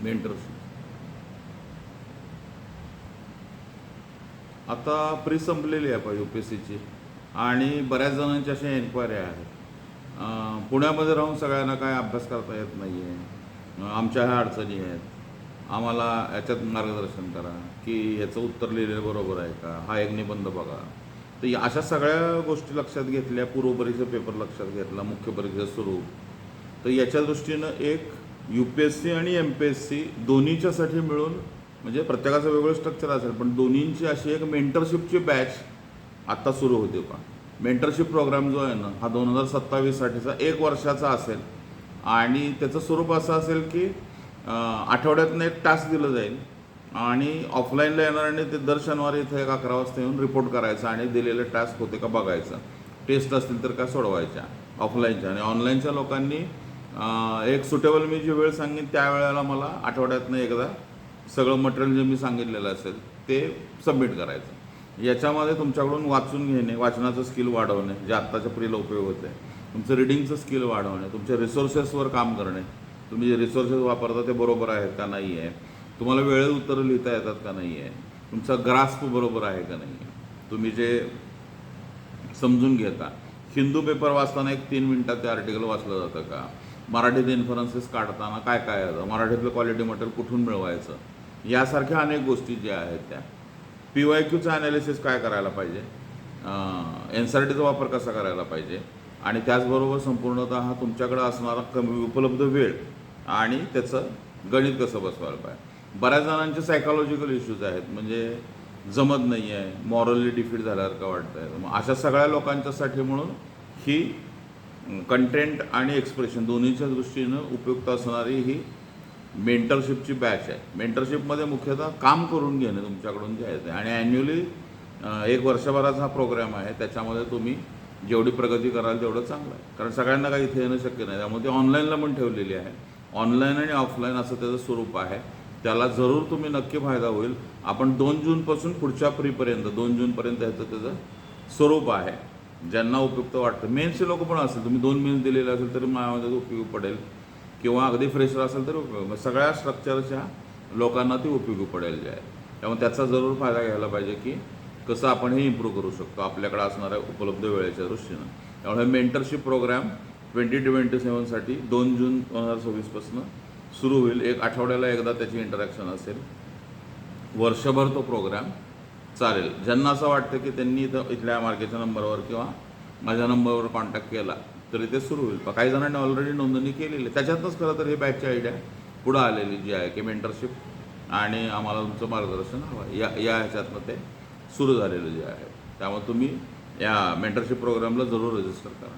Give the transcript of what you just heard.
Mentorship आता pre संपलेली आहे UPSCची आणि बऱ्याच जणांच्या अशा एन्क्वायऱ्या आहेत. पुण्यामध्ये राहून सगळ्यांना काय अभ्यास करता येत नाही आहे, आमच्या ह्या अडचणी आहेत, आम्हाला याच्यात मार्गदर्शन करा, की ह्याचं उत्तर लिहिलेलं बरोबर आहे का, हा एक निबंध बघा. तर अशा सगळ्या गोष्टी लक्षात घेतल्या, पूर्वपरीक्षा पेपर लक्षात घेतला, मुख्य परीक्षा स्वरूप. तर याच्या दृष्टीनं एक UPSC आणि MPSC दोन्हीच्यासाठी मिळून, म्हणजे प्रत्येकाचं वेगळं स्ट्रक्चर असेल पण दोन्हींची अशी एक मेंटरशिपची बॅच आत्ता सुरू होते का. मेंटरशिप प्रोग्राम जो आहे ना हा 2027साठीचा 1 वर्षाचा असेल आणि त्याचं स्वरूप असं असेल की आठवड्यातनं एक टास्क दिलं जाईल आणि ऑफलाईनला येणाऱ्यांनी ते दर शनिवारी इथं 11 वाजता येऊन रिपोर्ट करायचं आणि दिलेले टास्क होते का बघायचं, टेस्ट असतील तर का सोडवायच्या ऑफलाईनच्या, आणि ऑनलाईनच्या लोकांनी एक सुटेबल मी जी वेळ सांगेन त्या वेळेला मला आठवड्यातनं एकदा सगळं मटेरियल जे मी सांगितलेलं असेल ते सबमिट करायचं. याच्यामध्ये तुमच्याकडून वाचून घेणे, वाचनाचं स्किल वाढवणे जे आत्ताच्या पिढीला उपयोग होते, तुमचं रिडिंगचं स्किल वाढवणे, तुमच्या रिसोर्सेसवर काम करणे, तुम्ही जे रिसोर्सेस वापरता ते बरोबर आहेत का नाही आहे, तुम्हाला वेळेत उत्तरं लिहिता येतात का नाही आहे, तुमचा ग्रास्प बरोबर आहे का नाही आहे, तुम्ही जे समजून घेता, हिंदू पेपर वाचताना एक 3 मिनिटात ते आर्टिकल वाचलं जातं का, मराठीत इन्फरन्सेस काढताना काय काय येतं, मराठीतलं क्वालिटी मटेरियल कुठून मिळवायचं, यासारख्या अनेक गोष्टी ज्या आहेत त्या. PYQचं ॲनालिसिस काय करायला पाहिजे, NCERTचा वापर कसा करायला पाहिजे, आणि त्याचबरोबर संपूर्णतः तुमच्याकडं असणारा कमी उपलब्ध वेळ आणि त्याचं गणित कसं बसवायला पाहिजे. बऱ्याच जणांचे सायकॉलॉजिकल इश्यूज आहेत, म्हणजे जमत नाही आहे, मॉरली डिफीट झाल्यावर का वाटतं आहे. मग अशा सगळ्या लोकांच्यासाठी म्हणून ही कंटेंट आणि एक्सप्रेशन दोन्हीच्या दृष्टीनं उपयुक्त असणारी ही मेंटरशिपची बॅच आहे. मेंटरशिपमध्ये मुख्यतः काम करून घेणं तुमच्याकडून जे आहे ते, आणि ॲन्युअली 1 वर्षभराचा हा प्रोग्राम आहे. त्याच्यामध्ये तुम्ही जेवढी प्रगती कराल तेवढं चांगलं आहे, कारण सगळ्यांना काही इथे येणं शक्य नाही. त्यामुळे ती ऑनलाईनला पण ठेवलेली आहे. ऑनलाईन आणि ऑफलाईन असं त्याचं स्वरूप आहे. त्याला जरूर तुम्ही नक्की फायदा होईल. आपण 2 जूनपासून पुढच्या प्रीपर्यंत 2 जूनपर्यंत त्याचं स्वरूप आहे. ज्यांना उपयुक्त वाटतं, मेन्सचे लोक पण असेल, तुम्ही 2 मेन्स दिलेले असेल तरी माझ्यामध्ये उपयोगी पडेल, किंवा अगदी फ्रेशर असेल तर उपयोग, सगळ्या स्ट्रक्चरच्या लोकांना ती उपयोगी पडेल जे आहे. त्यामुळे त्याचा जरूर फायदा घ्यायला पाहिजे की कसं आपण हे इम्प्रूव्ह करू शकतो आपल्याकडे असणाऱ्या उपलब्ध वेळेच्या दृष्टीनं. त्यामुळे मेंटरशिप प्रोग्राम 2027साठी 2 जून 2026पासून सुरू होईल. 1 आठवड्याला एकदा त्याची इंटरॅक्शन असेल, वर्षभर तो प्रोग्राम चालेल. ज्यांना असं वाटतं की त्यांनी इथल्या मार्केटच्या नंबरवर किंवा माझ्या नंबरवर कॉन्टॅक्ट केला तरी ते सुरू होईल. काही जणांनी ऑलरेडी नोंदणी केलेली आहे. त्याच्यातच खरं तर हे बॅचची आयडिया पुढं आलेली जी आहे की मेंटरशिप आणि आम्हाला तुमचं मार्गदर्शन हवं आहे, या ह्याच्यातनं ते सुरू झालेलं जे आहे. त्यामुळे तुम्ही या मेंटरशिप प्रोग्रामला जरूर रजिस्टर करा.